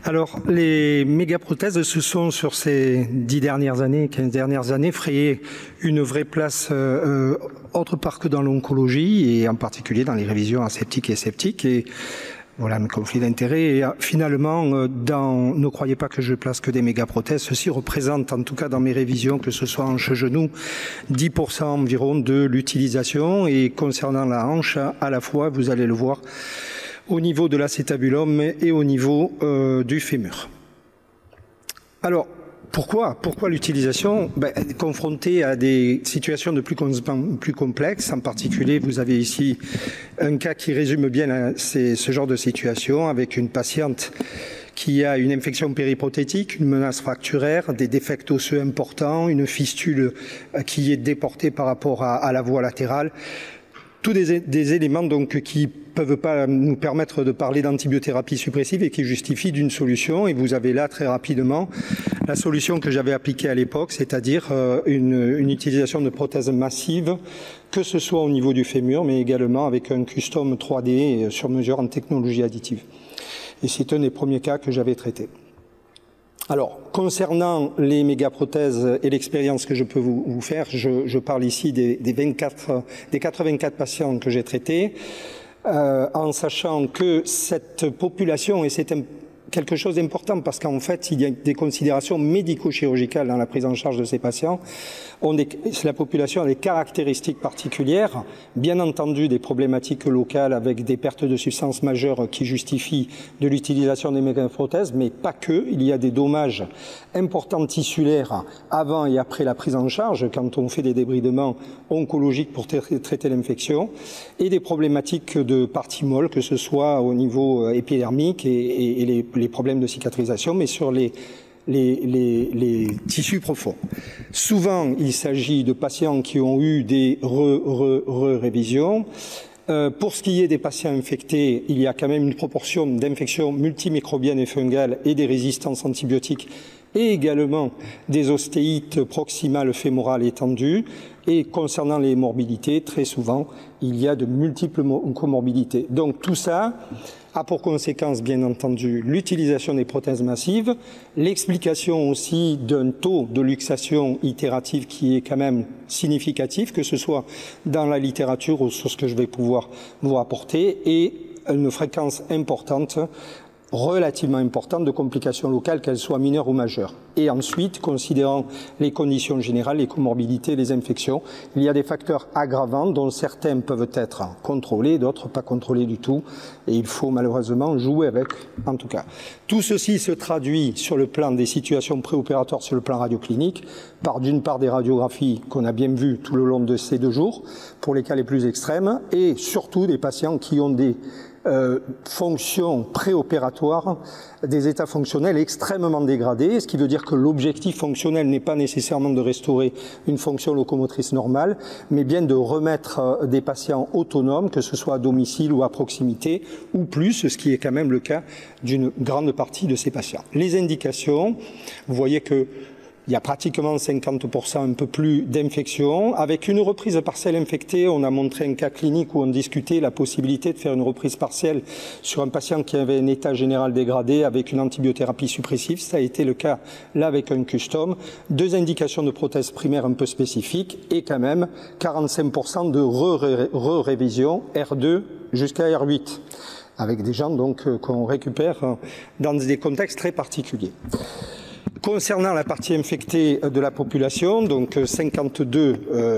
Alors, les mégaprothèses se sont, sur ces 10 dernières années, 15 dernières années, frayé une vraie place autre part que dans l'oncologie, et en particulier dans les révisions aseptiques et sceptiques. Et voilà, mes conflits d'intérêts. Et finalement, ne croyez pas que je place que des mégaprothèses. Ceci représente, en tout cas dans mes révisions, que ce soit hanche-genou, 10% environ de l'utilisation. Et concernant la hanche, à la fois, vous allez le voir, au niveau de l'acétabulum et au niveau du fémur. Alors, pourquoi l'utilisation? Confronté à des situations de plus complexes, en particulier, vous avez ici un cas qui résume bien ce genre de situation, avec une patiente qui a une infection périprothétique, une menace fracturaire, des défects osseux importants, une fistule qui est déportée par rapport à la voie latérale. Tous des éléments donc qui peuvent pas nous permettre de parler d'antibiothérapie suppressive et qui justifient d'une solution. Et vous avez là très rapidement la solution que j'avais appliquée à l'époque, c'est-à-dire une utilisation de prothèses massives, que ce soit au niveau du fémur, mais également avec un custom 3D sur mesure en technologie additive. Et c'est un des premiers cas que j'avais traité. Alors, concernant les mégaprothèses et l'expérience que je peux vous faire, je parle ici des 84 patients que j'ai traités, en sachant que cette population, et c'est quelque chose d'important parce qu'en fait, il y a des considérations médico-chirurgicales dans la prise en charge de ces patients. La population a des caractéristiques particulières, bien entendu des problématiques locales avec des pertes de substances majeures qui justifient de l'utilisation des mégaprothèses, mais pas que. Il y a des dommages importants tissulaires avant et après la prise en charge quand on fait des débridements oncologiques pour traiter l'infection, et des problématiques de parties molles, que ce soit au niveau épidermique et les problèmes de cicatrisation, mais sur les tissus profonds. Souvent, il s'agit de patients qui ont eu des révisions. Pour ce qui est des patients infectés, il y a quand même une proportion d'infections multimicrobiennes et fungales et des résistances antibiotiques, et également des ostéites proximales fémorales étendues. Et concernant les morbidités, très souvent, il y a de multiples comorbidités. Donc tout ça a pour conséquence, bien entendu, l'utilisation des prothèses massives, l'explication aussi d'un taux de luxation itérative qui est quand même significatif, que ce soit dans la littérature ou sur ce que je vais pouvoir vous rapporter, et une fréquence importante, relativement importante, de complications locales, qu'elles soient mineures ou majeures. Et ensuite, considérant les conditions générales, les comorbidités, les infections, il y a des facteurs aggravants dont certains peuvent être contrôlés, d'autres pas contrôlés du tout, et il faut malheureusement jouer avec, en tout cas. Tout ceci se traduit sur le plan des situations préopératoires, sur le plan radioclinique, par d'une part des radiographies qu'on a bien vues tout le long de ces 2 jours, pour les cas les plus extrêmes, et surtout des patients qui ont des fonctions préopératoires, des états fonctionnels extrêmement dégradés, ce qui veut dire que l'objectif fonctionnel n'est pas nécessairement de restaurer une fonction locomotrice normale, mais bien de remettre des patients autonomes, que ce soit à domicile ou à proximité, ou plus, ce qui est quand même le cas d'une grande partie de ces patients. Les indications, vous voyez que il y a pratiquement 50%, un peu plus, d'infections. Avec une reprise partielle infectée, on a montré un cas clinique où on discutait la possibilité de faire une reprise partielle sur un patient qui avait un état général dégradé avec une antibiothérapie suppressive. Ça a été le cas là avec un custom. 2 indications de prothèses primaires un peu spécifiques et quand même 45% de révision R2 jusqu'à R8. Avec des gens donc qu'on récupère dans des contextes très particuliers. Concernant la partie infectée de la population, donc 52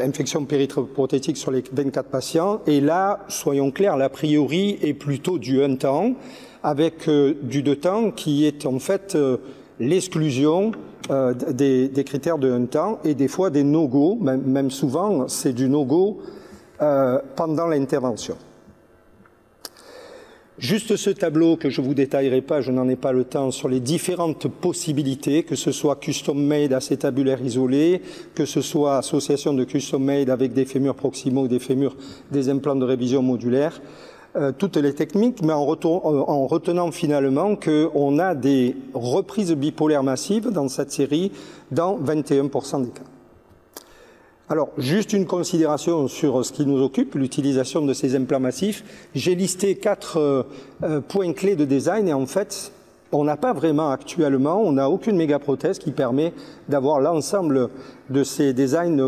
infections périprothétiques sur les 24 patients, et là, soyons clairs, l'a priori est plutôt du 1 temps, avec du 2 temps qui est en fait l'exclusion des critères de 1 temps, et des fois des no-go, même souvent c'est du no-go pendant l'intervention. Juste ce tableau que je ne vous détaillerai pas, je n'en ai pas le temps, sur les différentes possibilités, que ce soit custom-made acétabulaire isolé, que ce soit association de custom-made avec des fémurs proximaux, des implants de révision modulaire, toutes les techniques, mais en retenant finalement qu'on a des reprises bipolaires massives dans cette série dans 21% des cas. Alors, juste une considération sur ce qui nous occupe, l'utilisation de ces implants massifs. J'ai listé 4 points clés de design et en fait, On n'a pas vraiment actuellement, on n'a aucune mégaprothèse qui permet d'avoir l'ensemble de ces designs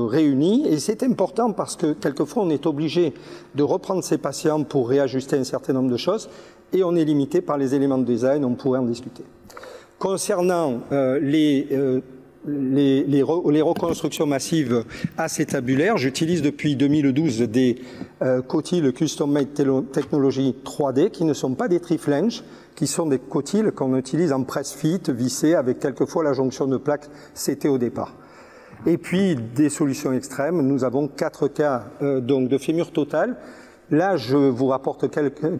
réunis. Et c'est important parce que quelquefois on est obligé de reprendre ces patients pour réajuster un certain nombre de choses et on est limité par les éléments de design, on pourrait en discuter. Concernant les reconstructions massives acétabulaires, j'utilise depuis 2012 des cotiles Custom Made Technology 3D qui ne sont pas des tri-flanges, qui sont des cotiles qu'on utilise en press-fit, vissés, avec quelquefois la jonction de plaques CT au départ. Et puis des solutions extrêmes, nous avons 4 cas donc de fémur total. Là, je vous rapporte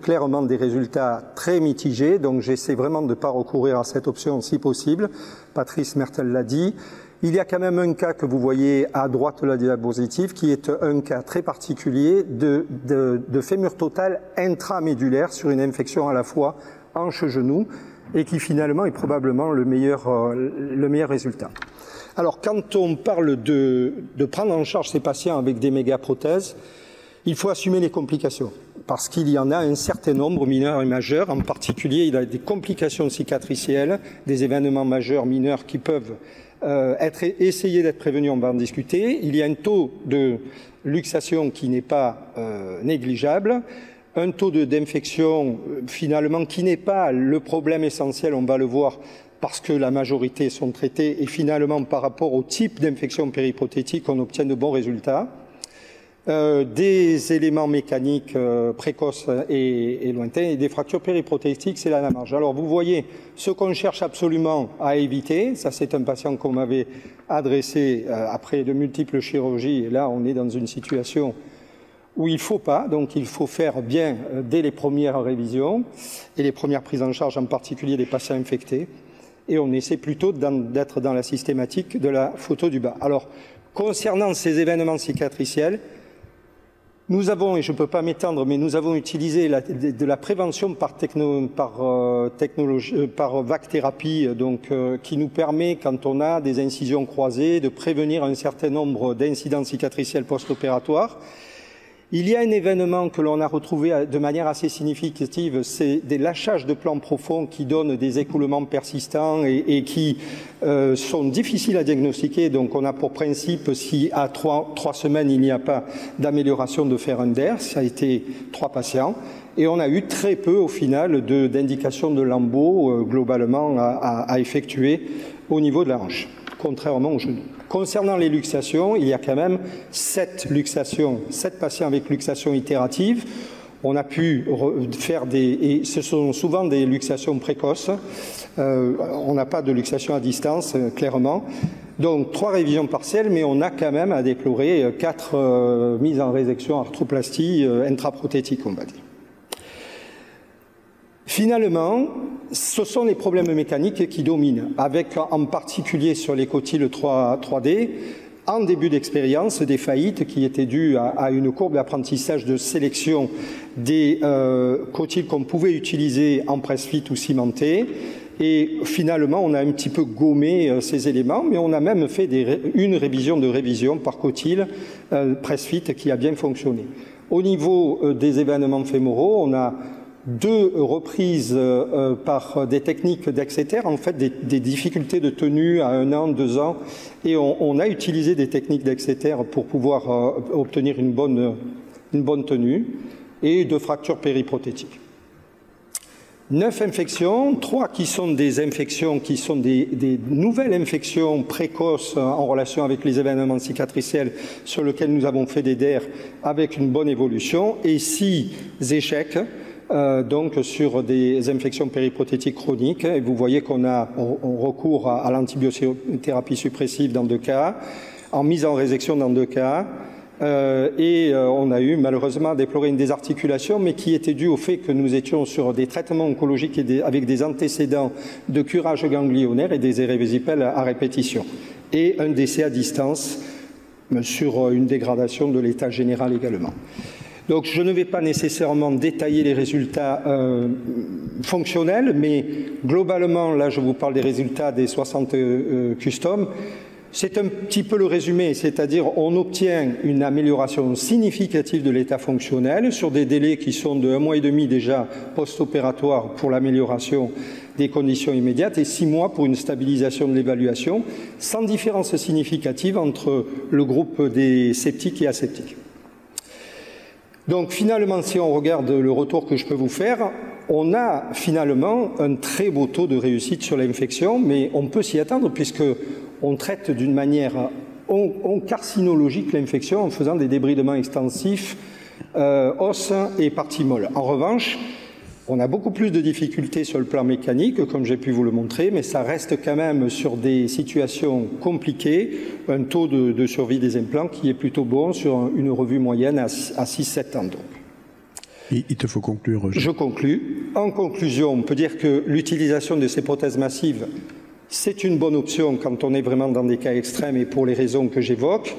clairement des résultats très mitigés, donc j'essaie vraiment de ne pas recourir à cette option si possible. Patrice Mertel l'a dit. Il y a quand même un cas que vous voyez à droite de la diapositive, qui est un cas très particulier de fémur total intramédulaire sur une infection à la fois hanche-genou, et qui finalement est probablement le meilleur résultat. Alors, quand on parle de prendre en charge ces patients avec des mégaprothèses, il faut assumer les complications, parce qu'il y en a un certain nombre, mineurs et majeurs. En particulier, il y a des complications cicatricielles, des événements majeurs, mineurs, qui peuvent essayer d'être prévenus, on va en discuter. Il y a un taux de luxation qui n'est pas négligeable, un taux d'infection finalement qui n'est pas le problème essentiel, on va le voir, parce que la majorité sont traitées, et finalement par rapport au type d'infection périprothétique, on obtient de bons résultats. Des éléments mécaniques précoces et lointains, et des fractures périprothétiques, c'est la marge. Alors vous voyez ce qu'on cherche absolument à éviter. Ça, c'est un patient qu'on m'avait adressé après de multiples chirurgies, et là on est dans une situation où il ne faut pas, donc il faut faire bien dès les premières révisions et les premières prises en charge, en particulier des patients infectés, et on essaie plutôt d'être dans la systématique de la photo du bas. Alors, concernant ces événements cicatriciels, nous avons, et je ne peux pas m'étendre, mais nous avons utilisé de la prévention par vague thérapie, donc qui nous permet, quand on a des incisions croisées, de prévenir un certain nombre d'incidents cicatriciels post-opératoires. Il y a un événement que l'on a retrouvé de manière assez significative, c'est des lâchages de plans profonds qui donnent des écoulements persistants et qui sont difficiles à diagnostiquer. Donc on a pour principe, si à 3 semaines il n'y a pas d'amélioration, de faire un DER. Ça a été 3 patients. Et on a eu très peu au final d'indications de lambeaux globalement à effectuer au niveau de la hanche, contrairement au genou. Concernant les luxations, il y a quand même 7 patients avec luxation itérative. On a pu faire et ce sont souvent des luxations précoces. On n'a pas de luxation à distance, clairement. Donc 3 révisions partielles, mais on a quand même à déplorer 4 mises en résection arthroplastie intraprothétique, on va dire. Finalement, ce sont les problèmes mécaniques qui dominent, avec en particulier sur les cotiles 3D, en début d'expérience, des faillites qui étaient dues à une courbe d'apprentissage de sélection des cotiles qu'on pouvait utiliser en press-fit ou cimenté. Et finalement, on a un petit peu gommé ces éléments, mais on a même fait une révision de révision par cotyle press-fit qui a bien fonctionné. Au niveau des événements fémoraux, on a 2 reprises par des techniques d'Exeter, en fait des difficultés de tenue à 1 an, 2 ans, et on a utilisé des techniques d'Exeter pour pouvoir obtenir une bonne tenue, et 2 fractures périprothétiques. 9 infections, 3 qui sont des infections qui sont des nouvelles infections précoces en relation avec les événements cicatriciels sur lesquels nous avons fait des DER avec une bonne évolution, et 6 échecs donc sur des infections périprothétiques chroniques. Et vous voyez qu'on recourt à l'antibiothérapie suppressive dans 2 cas, en mise en résection dans 2 cas, et on a eu malheureusement à déplorer une désarticulation, mais qui était due au fait que nous étions sur des traitements oncologiques avec des antécédents de curage ganglionnaire et des érésipèles à répétition, et un décès à distance sur une dégradation de l'état général également. Donc je ne vais pas nécessairement détailler les résultats fonctionnels, mais globalement, là je vous parle des résultats des 60 custom. C'est un petit peu le résumé, c'est-à-dire on obtient une amélioration significative de l'état fonctionnel sur des délais qui sont de 1 mois et demi déjà post-opératoire pour l'amélioration des conditions immédiates et 6 mois pour une stabilisation de l'évaluation, sans différence significative entre le groupe des septiques et aseptiques. Donc finalement, si on regarde le retour que je peux vous faire, on a finalement un très beau taux de réussite sur l'infection, mais on peut s'y attendre puisqu'on traite d'une manière carcinologique l'infection en faisant des débridements extensifs os et parties molles. En revanche, on a beaucoup plus de difficultés sur le plan mécanique, comme j'ai pu vous le montrer, mais ça reste quand même sur des situations compliquées, un taux de survie des implants qui est plutôt bon sur une revue moyenne à 6-7 ans. Donc. Il te faut conclure, Roger. Je conclus. En conclusion, on peut dire que l'utilisation de ces prothèses massives, c'est une bonne option quand on est vraiment dans des cas extrêmes et pour les raisons que j'évoque,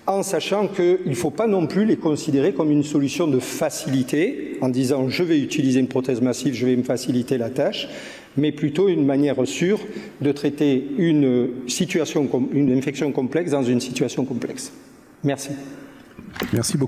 en sachant qu'il ne faut pas non plus les considérer comme une solution de facilité, en disant je vais utiliser une prothèse massive, je vais me faciliter la tâche, mais plutôt une manière sûre de traiter une infection complexe dans une situation complexe. Merci. Merci beaucoup.